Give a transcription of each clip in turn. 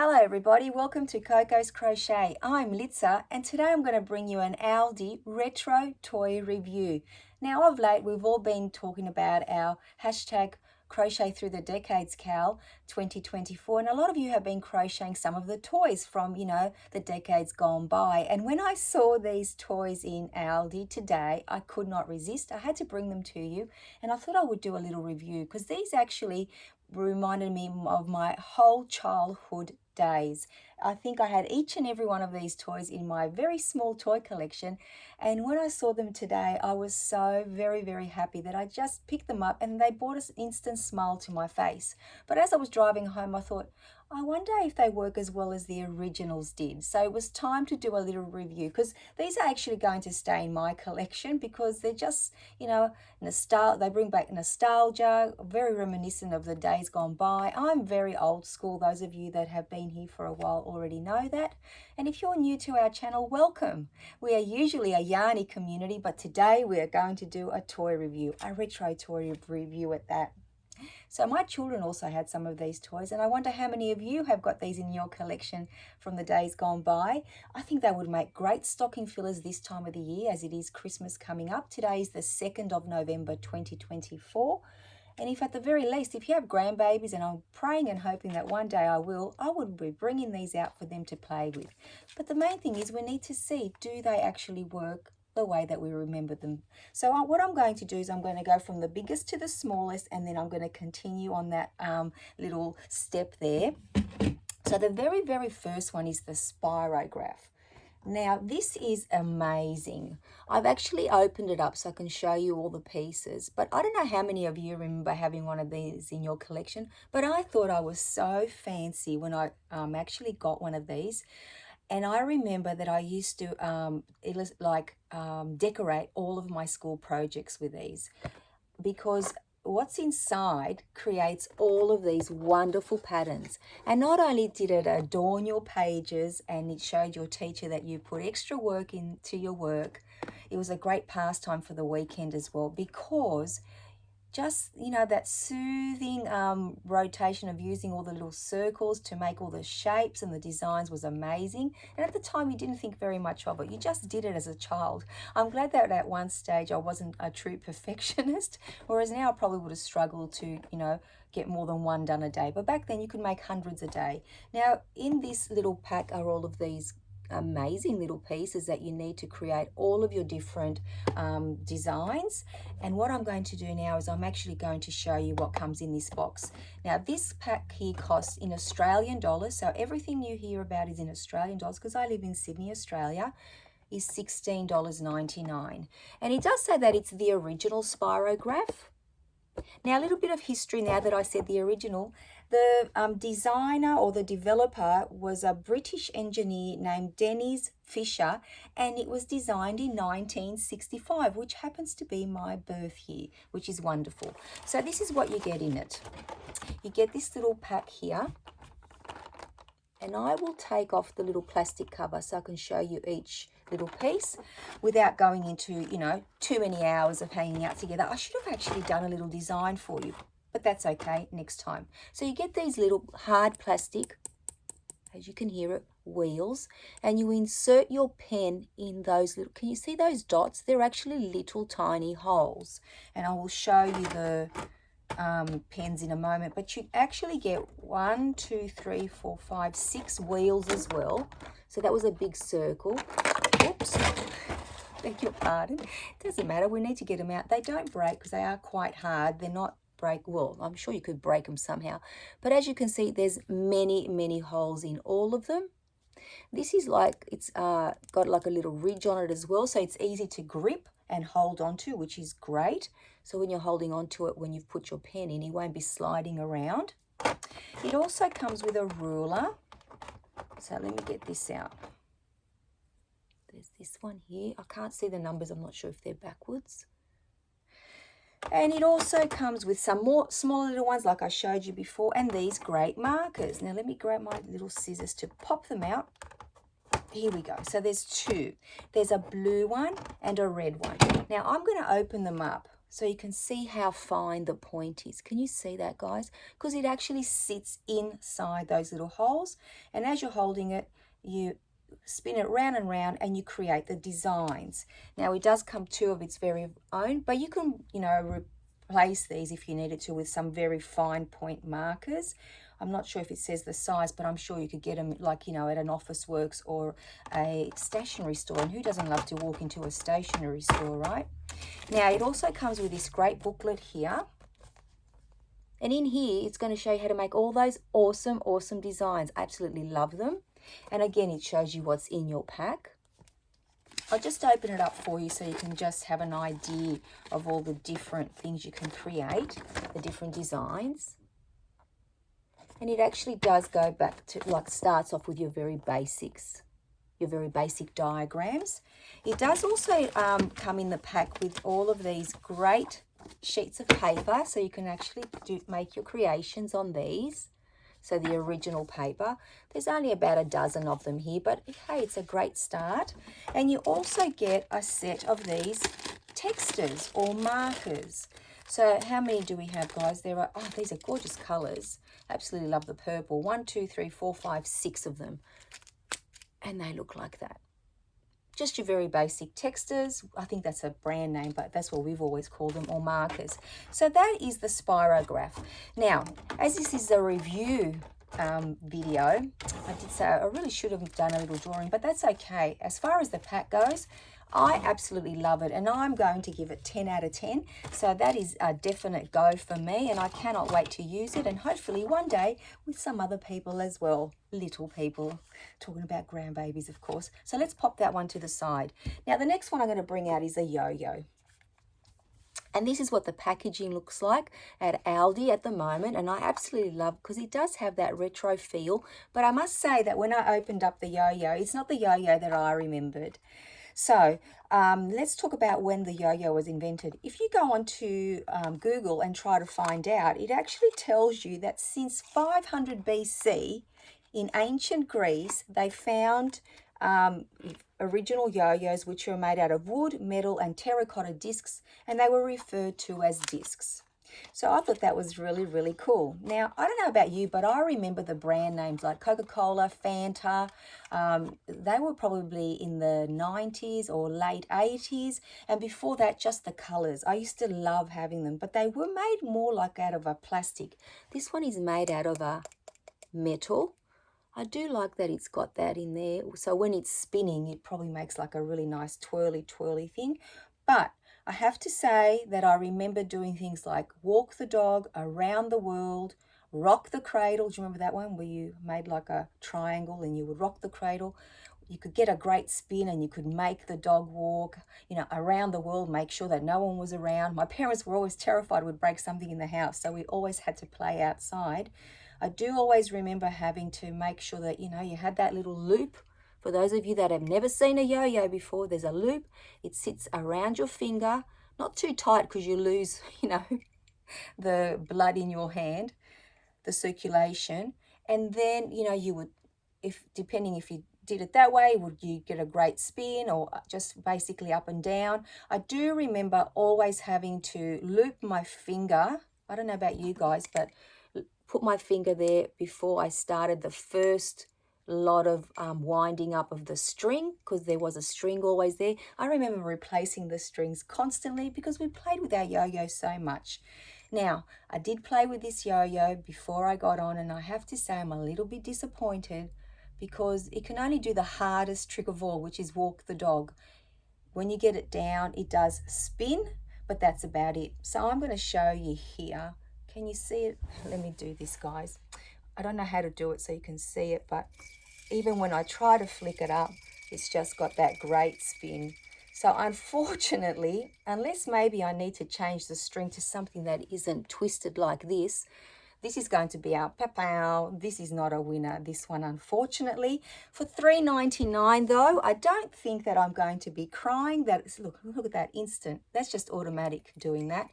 Hello everybody, welcome to Coco's Crochet. I'm Litza and today I'm going to bring you an ALDI retro toy review. Now of late we've all been talking about our hashtag Crochet Through the Decades Cal 2024, and a lot of you have been crocheting some of the toys from, the decades gone by. And when I saw these toys in ALDI today, I could not resist. I had to bring them to you and I thought I would do a little review because these actually reminded me of my whole childhood days. I think I had each and every one of these toys in my very small toy collection, and when I saw them today I was so very happy that I just picked them up and they brought an instant smile to my face. But as I was driving home I thought, I wonder if they work as well as the originals did. So it was time to do a little review because these are actually going to stay in my collection because they're just, they bring back nostalgia, very reminiscent of the days gone by. I'm very old school. Those of you that have been here for a while already know that. And if you're new to our channel, welcome. We are usually a yarny community, but today we are going to do a toy review, a retro toy review at that. So my children also had some of these toys, and I wonder how many of you have got these in your collection from the days gone by. I think they would make great stocking fillers this time of the year as it is Christmas coming up. Today is the 2nd of November 2024. And if at the very least, if you have grandbabies, and I'm praying and hoping that one day I would be bringing these out for them to play with. But the main thing is we need to see, do they actually work the way that we remember them? So what I'm going to do is I'm going to go from the biggest to the smallest, and then I'm going to continue on that little step there. So the very first one is the Spirograph. Now this is amazing. I've actually opened it up so I can show you all the pieces, but I don't know how many of you remember having one of these in your collection, but I thought I was so fancy when I actually got one of these. And I remember that I used to decorate all of my school projects with these, because what's inside creates all of these wonderful patterns. And not only did it adorn your pages and it showed your teacher that you put extra work into your work, it was a great pastime for the weekend as well, because just, that soothing rotation of using all the little circles to make all the shapes and the designs was amazing. And at the time you didn't think very much of it. You just did it as a child. I'm glad that at one stage I wasn't a true perfectionist, whereas now I probably would have struggled to, get more than one done a day. But back then you could make hundreds a day. Now in this little pack are all of these amazing little pieces that you need to create all of your different designs. And what I'm going to do now is I'm actually going to show you what comes in this box. Now this pack here costs in Australian dollars, so everything you hear about is in Australian dollars because I live in Sydney, Australia, is $16.99. And it does say that it's the original Spirograph. Now a little bit of history now that I said the original. The designer or the developer was a British engineer named Dennis Fisher, and it was designed in 1965, which happens to be my birth year, which is wonderful. So this is what you get in it. You get this little pack here, and I will take off the little plastic cover so I can show you each little piece without going into, too many hours of hanging out together. I should have actually done a little design for you, but that's okay, next time. So you get these little hard plastic, as you can hear it, wheels, and you insert your pen in those little, can you see those dots? They're actually little tiny holes, and I will show you the pens in a moment. But you actually get 1, 2, 3, 4, 5, 6 wheels as well. So that was a big circle. Oops, beg your pardon. It doesn't matter, we need to get them out. They don't break because they are quite hard. They're not well, I'm sure you could break them somehow, but as you can see there's many holes in all of them. This is like, it's got like a little ridge on it as well, so it's easy to grip and hold on to, which is great. So when you're holding on to it, when you've put your pen in, you won't be sliding around. It also comes with a ruler, so let me get this out. There's this one here. I can't see the numbers, I'm not sure if they're backwards. And it also comes with some more smaller little ones like I showed you before, and these great markers. Now let me grab my little scissors to pop them out. Here we go. So there's two. There's a blue one and a red one. Now I'm going to open them up So you can see how fine the point is. Can you see that, guys? Because it actually sits inside those little holes. And as you're holding it, you spin it round and round and you create the designs. Now, it does come two of its very own, but you can, you know, replace these if you needed to with some very fine point markers. I'm not sure if it says the size, but I'm sure you could get them, like, you know, at an Officeworks or a stationery store. And who doesn't love to walk into a stationery store, right? Now, it also comes with this great booklet here. And in here, it's going to show you how to make all those awesome, awesome designs. I absolutely love them. And again, it shows you what's in your pack. I'll just open it up for you so you can just have an idea of all the different things you can create, the different designs. And it actually does go back to, like, starts off with your very basics, your very basic diagrams. It does also come in the pack with all of these great sheets of paper, so you can actually make your creations on these. So the original paper, there's only about a dozen of them here, but hey, it's a great start. And you also get a set of these textures or markers. So how many do we have, guys? There are, oh, these are gorgeous colors. Absolutely love the purple. 1, 2, 3, 4, 5, 6 of them. And they look like that. Just your very basic textures. I think that's a brand name, but that's what we've always called them, or markers. So that is the Spirograph. Now, as this is a review video, I did say I really should have done a little drawing, but that's okay. As far as the pack goes, I absolutely love it, and I'm going to give it 10 out of 10. So that is a definite go for me, and I cannot wait to use it, and hopefully one day with some other people as well, little people, talking about grandbabies, of course. So let's pop that one to the side. Now, the next one I'm going to bring out is a yo-yo. And this is what the packaging looks like at ALDI at the moment. And I absolutely love, because it does have that retro feel. But I must say that when I opened up the yo-yo, it's not the yo-yo that I remembered. So let's talk about when the yo-yo was invented. If you go onto Google and try to find out, it actually tells you that since 500 BC in ancient Greece, they found original yo-yos which were made out of wood, metal and terracotta discs, and they were referred to as discs. So I thought that was really, really cool. Now, I don't know about you, but I remember the brand names like Coca-Cola, Fanta. They were probably in the 90s or late 80s. And before that, just the colors. I used to love having them, but they were made more like out of a plastic. This one is made out of a metal. I do like that it's got that in there. So when it's spinning, it probably makes like a really nice twirly thing. But I have to say that I remember doing things like walk the dog around the world, rock the cradle. Do you remember that one where you made like a triangle and you would rock the cradle? You could get a great spin and you could make the dog walk, you know, around the world, make sure that no one was around. My parents were always terrified we'd break something in the house, so we always had to play outside. I do always remember having to make sure that, you know, you had that little loop. For those of you that have never seen a yo-yo before, there's a loop. It sits around your finger, not too tight because you lose, you know, the blood in your hand, the circulation. And then, you know, you would, depending if you did it that way, would you get a great spin or just basically up and down. I do remember always having to loop my finger. I don't know about you guys, but put my finger there before I started the first lot of winding up of the string, because there was a string always there. I remember replacing the strings constantly because we played with our yo-yo so much. Now, I did play with this yo-yo before I got on, and I have to say I'm a little bit disappointed because it can only do the hardest trick of all, which is walk the dog. When you get it down, it does spin, but that's about it. So I'm going to show you here. Can you see it? Let me do this, guys. I don't know how to do it so you can see it, but even when I try to flick it up, it's just got that great spin. So unfortunately, unless maybe I need to change the string to something that isn't twisted like this, this is going to be our pow. This is not a winner, this one, unfortunately. For $3.99 though, I don't think that I'm going to be crying. Look at that instant. That's just automatic doing that.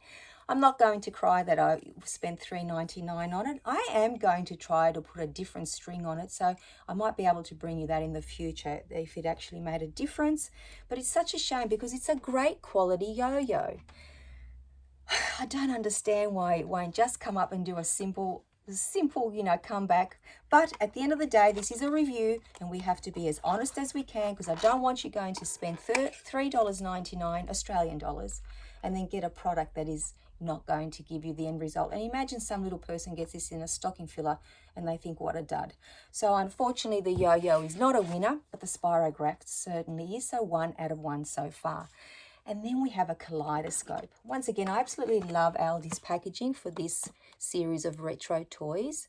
I'm not going to cry that I spent $3.99 on it. I am going to try to put a different string on it, so I might be able to bring you that in the future if it actually made a difference. But it's such a shame because it's a great quality yo-yo. I don't understand why it won't just come up and do a simple, you know, comeback. But at the end of the day, this is a review and we have to be as honest as we can, because I don't want you going to spend $3.99 Australian dollars and then get a product that is not going to give you the end result. And imagine some little person gets this in a stocking filler and they think, what a dud. So unfortunately, the Yoyo is not a winner, but the Spirograph certainly is. So 1 out of 1 so far. And then we have a Kaleidoscope. Once again, I absolutely love ALDI's packaging for this series of retro toys.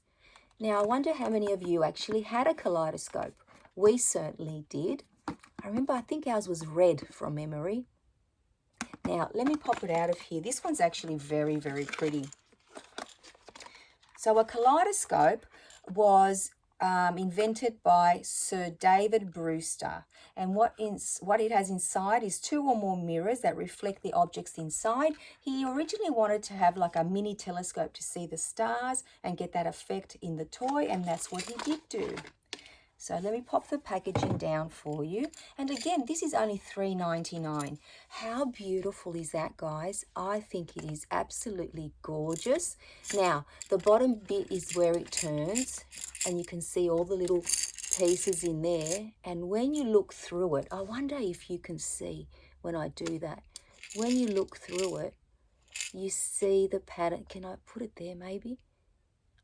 Now, I wonder how many of you actually had a Kaleidoscope. We certainly did. I remember, I think ours was red from memory. Now, let me pop it out of here. This one's actually very, very pretty. So a kaleidoscope was invented by Sir David Brewster. And what it has inside is 2 or more mirrors that reflect the objects inside. He originally wanted to have like a mini telescope to see the stars and get that effect in the toy, and that's what he did do. So let me pop the packaging down for you. And again, this is only $3.99. How beautiful is that, guys? I think it is absolutely gorgeous. Now, the bottom bit is where it turns, and you can see all the little pieces in there. And when you look through it, I wonder if you can see when I do that. When you look through it, you see the pattern. Can I put it there maybe?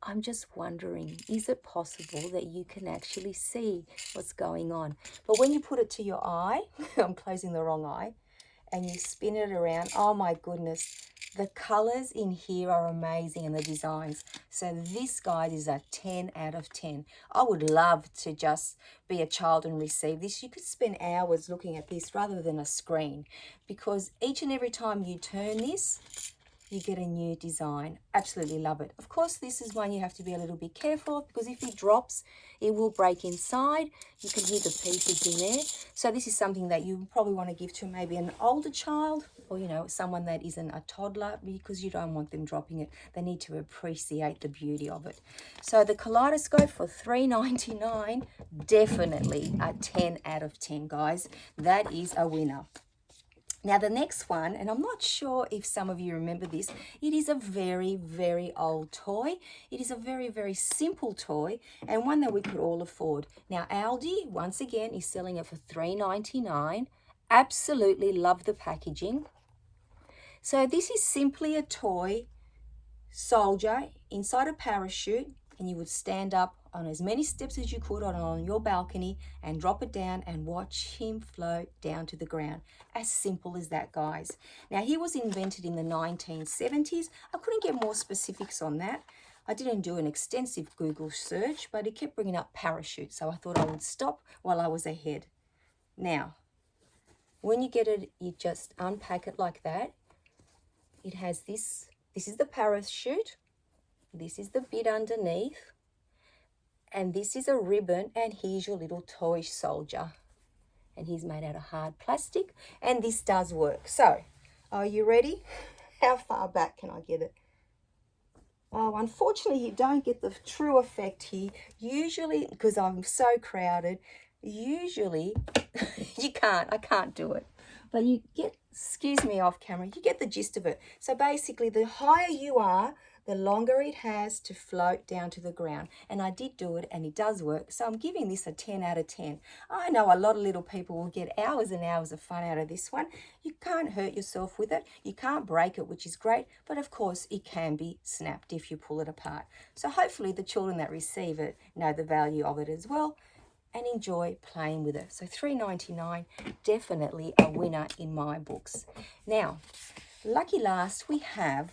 I'm just wondering, is it possible that you can actually see what's going on? But when you put it to your eye, I'm closing the wrong eye, and you spin it around, oh my goodness, the colors in here are amazing and the designs. So this, guys, is a 10 out of 10. I would love to just be a child and receive this. You could spend hours looking at this rather than a screen, because each and every time you turn this, you get a new design. Absolutely love it. Of course, this is one you have to be a little bit careful of, because if it drops, it will break inside. You can hear the pieces in there. So this is something that you probably want to give to maybe an older child, or, you know, someone that isn't a toddler, because you don't want them dropping it. They need to appreciate the beauty of it. So the Kaleidoscope for $3.99, definitely a 10 out of 10, guys. That is a winner. Now the next one, and I'm not sure if some of you remember this, it is a very, very old toy. It is a very, very simple toy, and one that we could all afford. Now ALDI, once again, is selling it for $3.99. Absolutely love the packaging. So this is simply a toy soldier inside a parachute, and you would stand up on as many steps as you could on your balcony and drop it down and watch him float down to the ground. As simple as that, guys. Now, he was invented in the 1970s. I couldn't get more specifics on that. I didn't do an extensive Google search, but it kept bringing up parachute, so I thought I would stop while I was ahead. Now, when you get it, you just unpack it like that. It has this. This is the parachute. This is the bit underneath. And this is a ribbon, and here's your little toy soldier. And he's made out of hard plastic, and this does work. So, are you ready? How far back can I get it? Oh, unfortunately, you don't get the true effect here. Usually, because I'm so crowded, usually I can't do it. But you get, excuse me off camera, you get the gist of it. So basically, the higher you are, the longer it has to float down to the ground. And I did do it, and it does work. So I'm giving this a 10 out of 10. I know a lot of little people will get hours and hours of fun out of this one. You can't hurt yourself with it. You can't break it, which is great. But of course, it can be snapped if you pull it apart. So hopefully the children that receive it know the value of it as well and enjoy playing with it. So $3.99, definitely a winner in my books. Now, lucky last, we have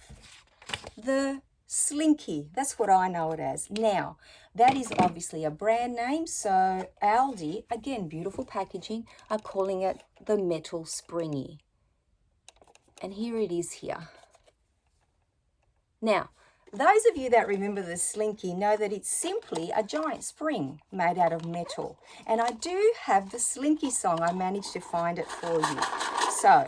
the Slinky. That's what I know it as. Now, that is obviously a brand name. So ALDI, again, beautiful packaging, are calling it the Metal Springy. And here it is here. Now, those of you that remember the Slinky know that it's simply a giant spring made out of metal. And I do have the Slinky Song. I managed to find it for you. So,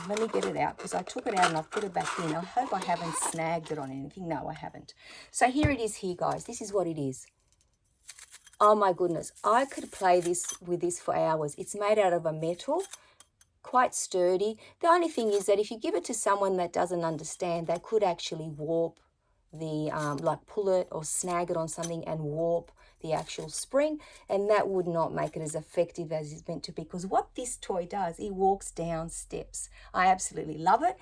let me get it out, because I took it out and I've put it back in. I hope I haven't snagged it on anything. No, I haven't. So here it is here, guys. This is what it is. Oh my goodness. I could play this with this for hours. It's made out of a metal quite sturdy. The only thing is that if you give it to someone that doesn't understand, they could actually warp the, like pull it or snag it on something and warp the actual spring, and that would not make it as effective as it's meant to be, because what this toy does, it walks down steps. I absolutely love it,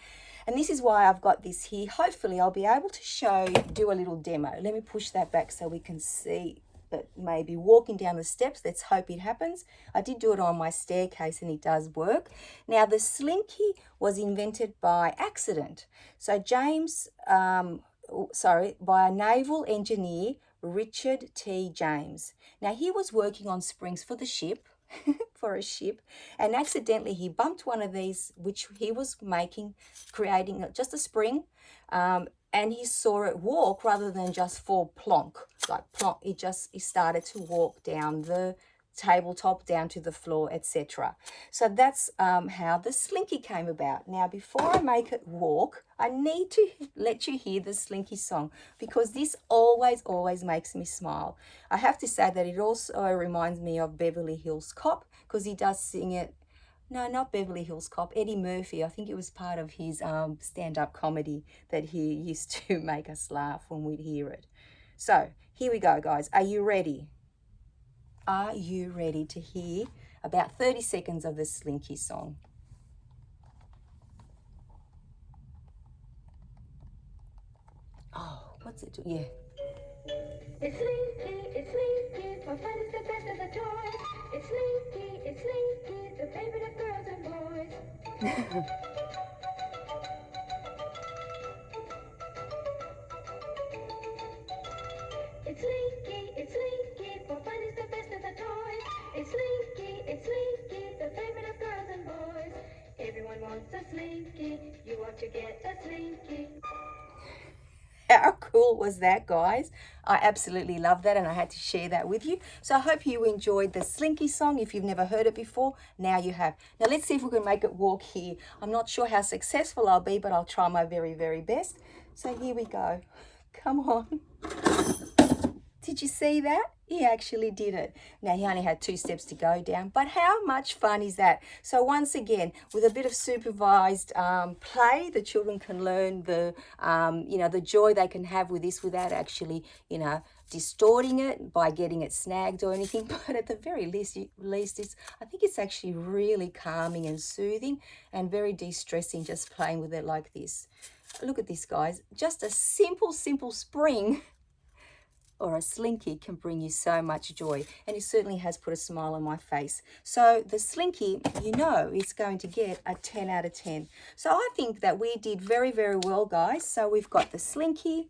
and this is why I've got this here. Hopefully I'll be able to do a little demo. Let me push that back so we can see that maybe walking down the steps. Let's hope it happens. I did do it on my staircase and it does work. Now the Slinky was invented by accident. So by a naval engineer, Richard T. James. Now he was working on springs for the ship, for a ship, and accidentally he bumped one of these, which he was creating just a spring, and he saw it walk rather than just fall plonk, like plonk. It started to walk down the tabletop, down to the floor, etc. So that's how the Slinky came about. Now, before I make it walk, I need to let you hear the Slinky song, because this always makes me smile. I have to say that it also reminds me of Beverly Hills Cop, because he does sing it. No, not Beverly Hills Cop, Eddie Murphy. I think it was part of his stand-up comedy that he used to make us laugh when we'd hear it. So here we go, guys. Are you ready? Are you ready to hear about 30 seconds of the Slinky song? Oh, what's it do? Yeah. It's Slinky, for fun is the best of the toys. It's Slinky, the favorite of girls and boys. It's Slinky, for fun is the best of the toys. It's Slinky, the favorite of girls and boys. Everyone wants a Slinky, you ought to get a Slinky. How cool was that, guys? I absolutely love that, and I had to share that with you. So I hope you enjoyed the Slinky song. If you've never heard it before, now you have. Now let's see if we can make it walk here. I'm not sure how successful I'll be, but I'll try my very, very best. So here we go. Come on. Did you see that? He actually did it. Now, he only had 2 steps to go down, but how much fun is that? So once again, with a bit of supervised play, the children can learn the joy they can have with this without actually, distorting it by getting it snagged or anything. But at the very least, I think it's actually really calming and soothing and very de-stressing just playing with it like this. Look at this, guys. Just a simple spring or a Slinky can bring you so much joy, and it certainly has put a smile on my face. So the Slinky, it's going to get a 10 out of 10. So I think that we did very, very well, guys. So we've got the Slinky,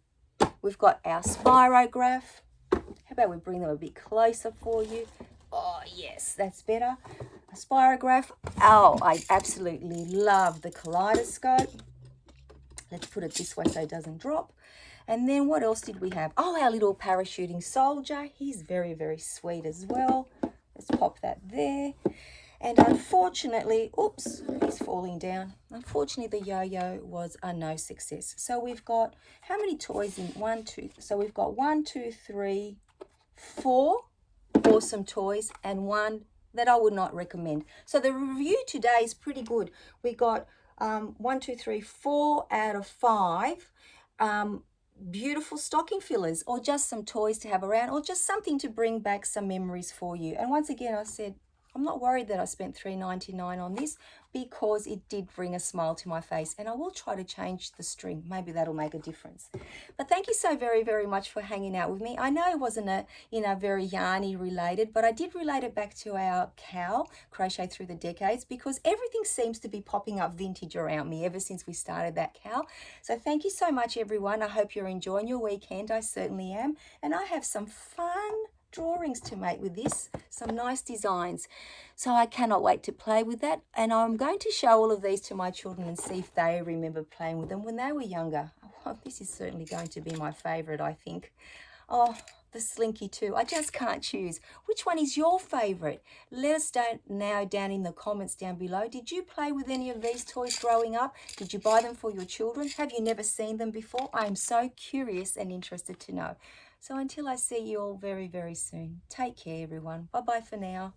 we've got our Spirograph. How about we bring them a bit closer for you? Oh yes, that's better. A Spirograph. Oh, I absolutely love the Kaleidoscope. Let's put it this way so it doesn't drop. And then what else did we have? Oh, our little parachuting soldier. He's very, very sweet as well. Let's pop that there. And unfortunately, oops, he's falling down. Unfortunately, the Yo-Yo was a no success. So we've got, how many toys in? 1, 2, so we've got 1, 2, 3, 4 awesome toys and 1 that I would not recommend. So the review today is pretty good. We got 1, 2, 3, 4 out of 5. Beautiful stocking fillers, or just some toys to have around, or just something to bring back some memories for you. And once again, I said, I'm not worried that I spent $3.99 on this, because it did bring a smile to my face, and I will try to change the string. Maybe that'll make a difference. But thank you so very, very much for hanging out with me. I know it wasn't very yarny related, but I did relate it back to our cowl, Crochet Through the Decades, because everything seems to be popping up vintage around me ever since we started that cowl. So thank you so much, everyone. I hope you're enjoying your weekend. I certainly am. And I have some fun drawings to make with this, some nice designs. So I cannot wait to play with that, and I'm going to show all of these to my children and see if they remember playing with them when they were younger. Oh, this is certainly going to be my favorite, I think. Oh, the Slinky too. I just can't choose. Which one is your favorite? Let us know down in the comments down below. Did you play with any of these toys growing up? Did you buy them for your children? Have you never seen them before? I am so curious and interested to know. So until I see you all very, very soon, take care, everyone. Bye-bye for now.